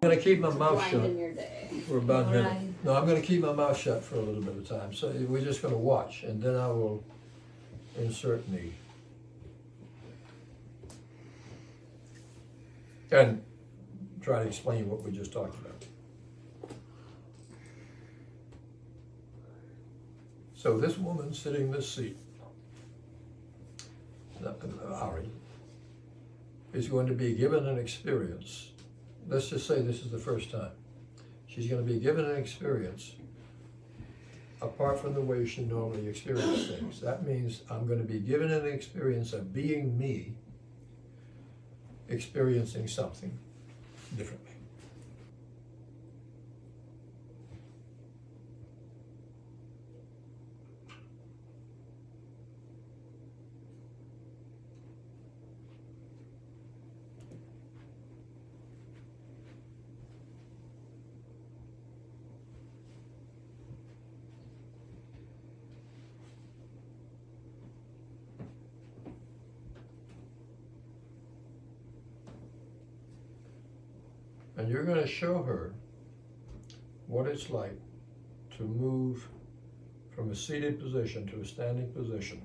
going to keep my mouth shut Blind in your day. for about a minute. Alright. No, I'm going to keep my mouth shut for a little bit of time. So we're just going to watch, and then I will insert me. And try to explain what we just talked about. So this woman sitting in this seat, Ari, is going to be given an experience. Let's just say this is the first time. She's going to be given an experience apart from the way she normally experiences things. That means I'm going to be given an experience of being me, experiencing something differently. And you're going to show her what it's like to move from a seated position to a standing position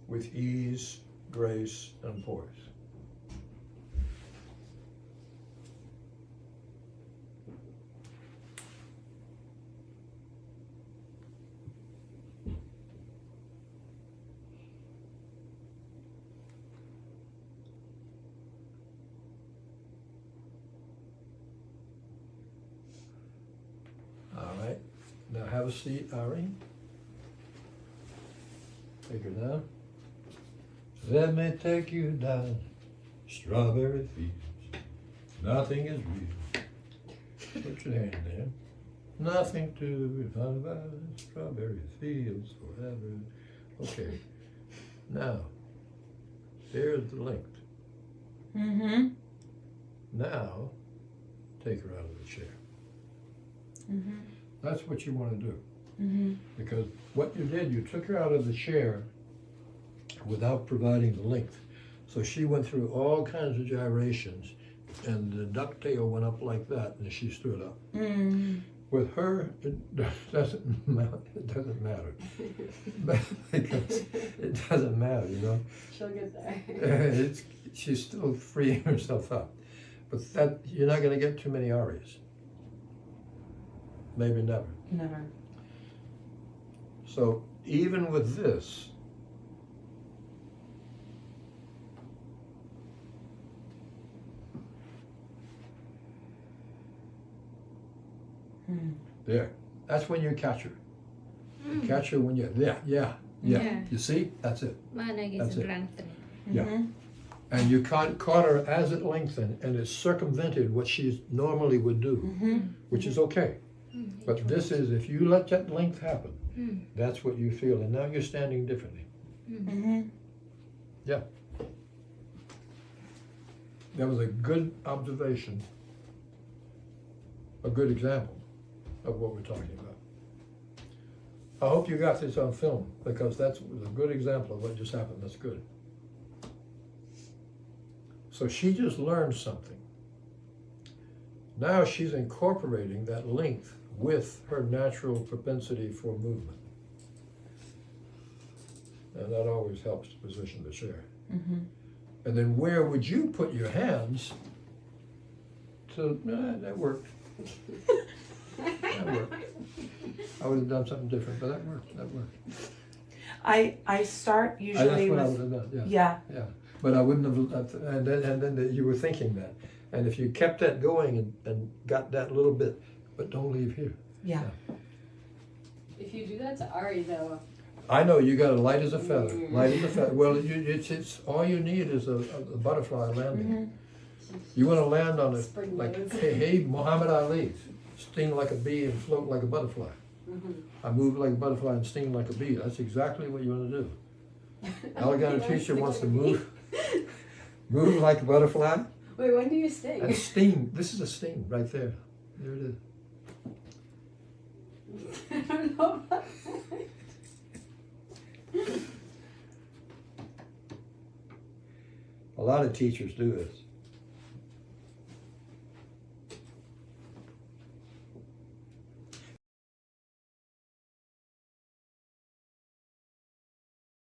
with ease, grace, and poise. All right, now have a seat, Ari. Take her down. Let me take you down strawberry fields. Nothing is real. Put your hand there. Nothing to about strawberry fields forever. Okay. Now, there's the length. Mm-hmm. Now, take her out of the chair. Mm-hmm. That's what you want to do. Mm-hmm. Because what you did, you took her out of the chair without providing the length. So she went through all kinds of gyrations, and the ducktail went up like that, and she stood up. Mm-hmm. With her, it doesn't matter. It doesn't matter. Because it doesn't matter, you know. She'll get there. She's still freeing herself up. But that you're not going to get too many arias. Maybe never. Never. So even with this, there, that's when you catch her. You catch her when you're there. Yeah. Yeah. You see? That's it. Mana That's it. lengthening. Yeah. And you caught her as it lengthened, and it circumvented what she normally would do, which is okay. But this is, if you let that length happen, that's what you feel. And now you're standing differently. Mm-hmm. Yeah. That was a good observation, a good example of what we're talking about. I hope you got this on film, because that's a good example of what just happened. That's good. So she just learned something. Now she's incorporating that length with her natural propensity for movement. And that always helps to position the chair. Mm-hmm. And then where would you put your hands to, that worked. That worked. I would have done something different, but that worked. I start usually That's what I with would have done, yeah. yeah. But I wouldn't have, and then you were thinking that. And if you kept that going and got that little bit, but don't leave here. Yeah. If you do that to Ari, though, I know you got to light as a feather, light as a feather. Well, it's all you need is a butterfly landing. You want to land on it Spring like, nose. hey, Muhammad Ali, sting like a bee and float like a butterfly. I move like a butterfly and sting like a bee. That's exactly what you want to do. Alligator teacher wants to move like a butterfly Wait, when do you sting? and sting. This is a sting right there. There it is. I don't know about that. A lot of teachers do this.